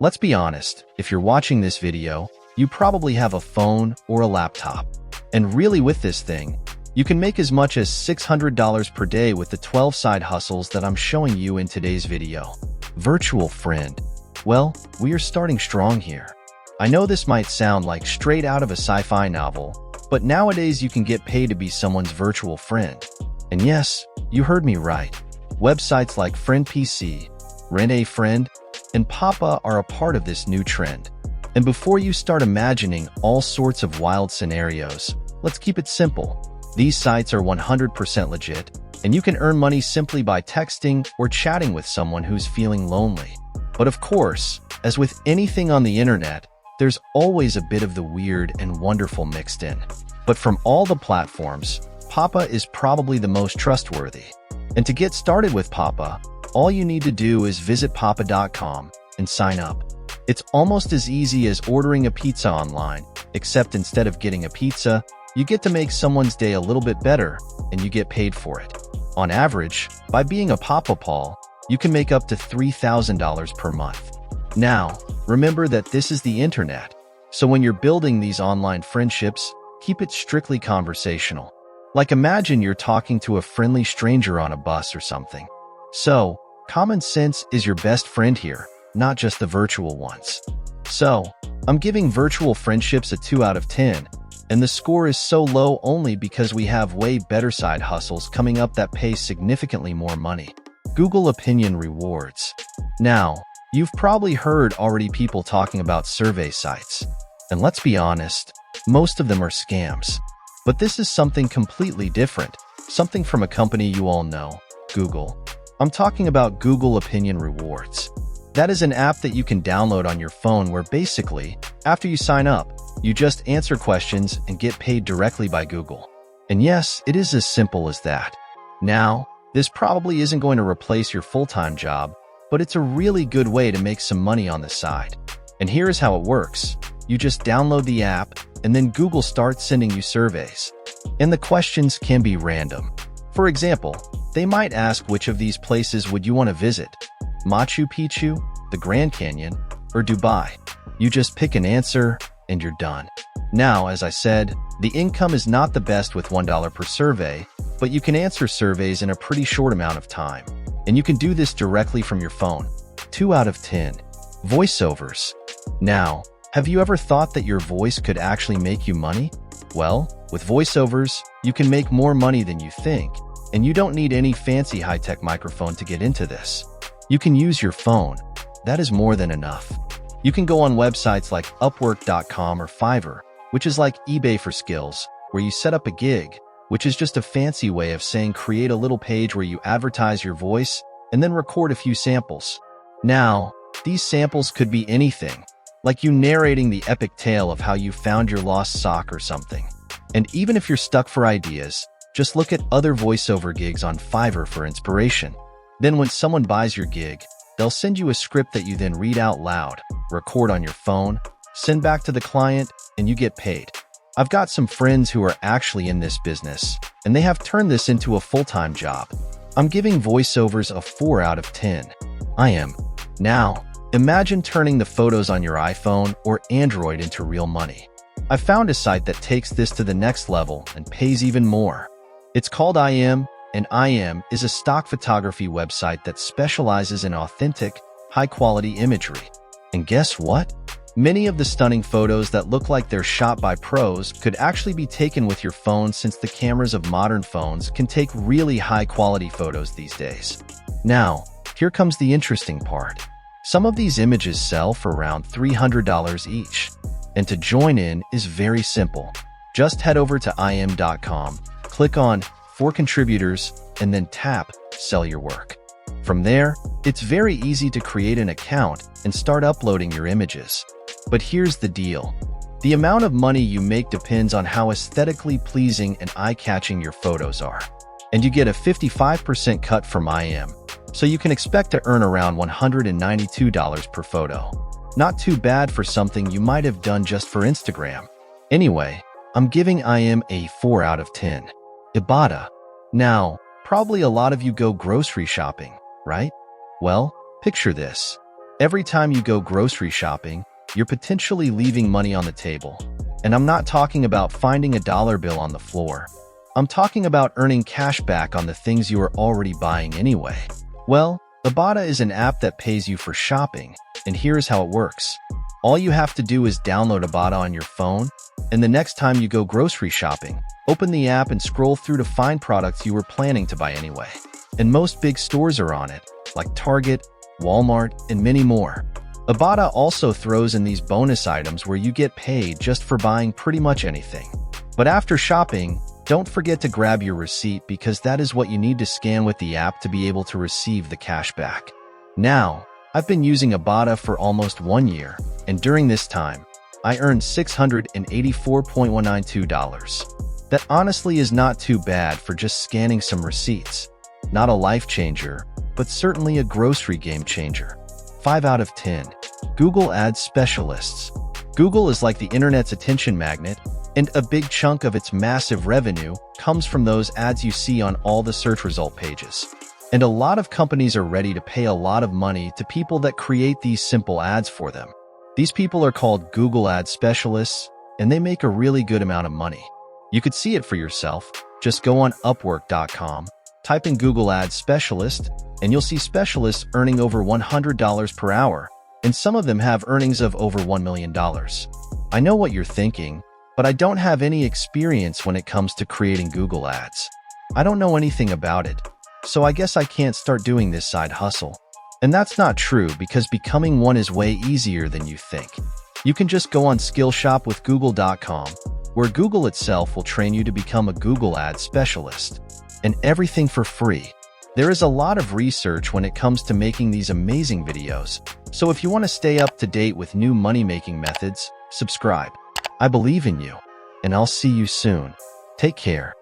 Let's be honest, if you're watching this video, you probably have a phone or a laptop. And really with this thing, you can make as much as $600 per day with the 12 side hustles that I'm showing you in today's video. Virtual friend. Well, we are starting strong here. I know this might sound like straight out of a sci-fi novel, but nowadays you can get paid to be someone's virtual friend. And yes, you heard me right. Websites like FriendPC, Rent a Friend, and Papa are a part of this new trend. And before you start imagining all sorts of wild scenarios, let's keep it simple. These sites are 100% legit, and you can earn money simply by texting or chatting with someone who's feeling lonely. But of course, as with anything on the internet, there's always a bit of the weird and wonderful mixed in. But from all the platforms, Papa is probably the most trustworthy. And to get started with Papa, all you need to do is visit papa.com and sign up. It's almost as easy as ordering a pizza online, except instead of getting a pizza, you get to make someone's day a little bit better, and you get paid for it. On average, by being a Papa Paul, you can make up to $3,000 per month. Now, remember that this is the internet, so when you're building these online friendships, keep it strictly conversational. Like imagine you're talking to a friendly stranger on a bus or something. So, common sense is your best friend here, not just the virtual ones. So, I'm giving virtual friendships a 2 out of 10, and the score is so low only because we have way better side hustles coming up that pay significantly more money. Google Opinion Rewards. Now, you've probably heard already people talking about survey sites. And let's be honest, most of them are scams. But this is something completely different, something from a company you all know, Google. I'm talking about Google Opinion Rewards. That is an app that you can download on your phone where basically, after you sign up, you just answer questions and get paid directly by Google. And yes, it is as simple as that. Now, this probably isn't going to replace your full-time job, but it's a really good way to make some money on the side. And here's how it works. You just download the app, and then Google starts sending you surveys. And the questions can be random. For example, they might ask which of these places would you want to visit? Machu Picchu, the Grand Canyon, or Dubai? You just pick an answer, and you're done. Now, as I said, the income is not the best with $1 per survey, but you can answer surveys in a pretty short amount of time. And you can do this directly from your phone. 2 out of 10. Voiceovers. Now, have you ever thought that your voice could actually make you money? Well, with voiceovers, you can make more money than you think, and you don't need any fancy high-tech microphone to get into this. You can use your phone. That is more than enough. You can go on websites like Upwork.com or Fiverr, which is like eBay for skills, where you set up a gig, which is just a fancy way of saying create a little page where you advertise your voice and then record a few samples. Now, these samples could be anything, like you narrating the epic tale of how you found your lost sock or something. And even if you're stuck for ideas, just look at other voiceover gigs on Fiverr for inspiration. Then when someone buys your gig, they'll send you a script that you then read out loud, record on your phone, send back to the client, and you get paid. I've got some friends who are actually in this business, and they have turned this into a full-time job. I'm giving voiceovers a 4 out of 10. I am. Now, imagine turning the photos on your iPhone or Android into real money. I found a site that takes this to the next level and pays even more. It's called IM, and IM is a stock photography website that specializes in authentic, high-quality imagery. And guess what? Many of the stunning photos that look like they're shot by pros could actually be taken with your phone since the cameras of modern phones can take really high-quality photos these days. Now, here comes the interesting part. Some of these images sell for around $300 each. And to join in is very simple. Just head over to im.com, click on For Contributors, and then tap Sell Your Work. From there, it's very easy to create an account and start uploading your images. But here's the deal. The amount of money you make depends on how aesthetically pleasing and eye-catching your photos are. And you get a 55% cut from IM, so you can expect to earn around $192 per photo. Not too bad for something you might have done just for Instagram. Anyway, I'm giving IM a 4 out of 10. Ibotta. Now, probably a lot of you go grocery shopping, right? Well, picture this. Every time you go grocery shopping, you're potentially leaving money on the table. And I'm not talking about finding a dollar bill on the floor. I'm talking about earning cash back on the things you are already buying anyway. Well, Ibotta is an app that pays you for shopping, and here's how it works. All you have to do is download Ibotta on your phone, and the next time you go grocery shopping, open the app and scroll through to find products you were planning to buy anyway. And most big stores are on it, like Target, Walmart, and many more. Ibotta also throws in these bonus items where you get paid just for buying pretty much anything. But after shopping, don't forget to grab your receipt because that is what you need to scan with the app to be able to receive the cash back. Now, I've been using Ibotta for almost 1 year, and during this time, I earned $684.192. That honestly is not too bad for just scanning some receipts. Not a life changer, but certainly a grocery game changer. 5 out of 10. Google Ads Specialists. Google is like the internet's attention magnet, and a big chunk of its massive revenue comes from those ads you see on all the search result pages. And a lot of companies are ready to pay a lot of money to people that create these simple ads for them. These people are called Google Ads Specialists, and they make a really good amount of money. You could see it for yourself. Just go on Upwork.com, type in Google Ads Specialist, and you'll see specialists earning over $100 per hour, and some of them have earnings of over $1 million. I know what you're thinking, but I don't have any experience when it comes to creating Google Ads. I don't know anything about it, so I guess I can't start doing this side hustle. And that's not true because becoming one is way easier than you think. You can just go on Skillshopwithgoogle.com, where Google itself will train you to become a Google Ads specialist. And everything for free. There is a lot of research when it comes to making these amazing videos, so if you want to stay up to date with new money-making methods, subscribe. I believe in you, and I'll see you soon. Take care.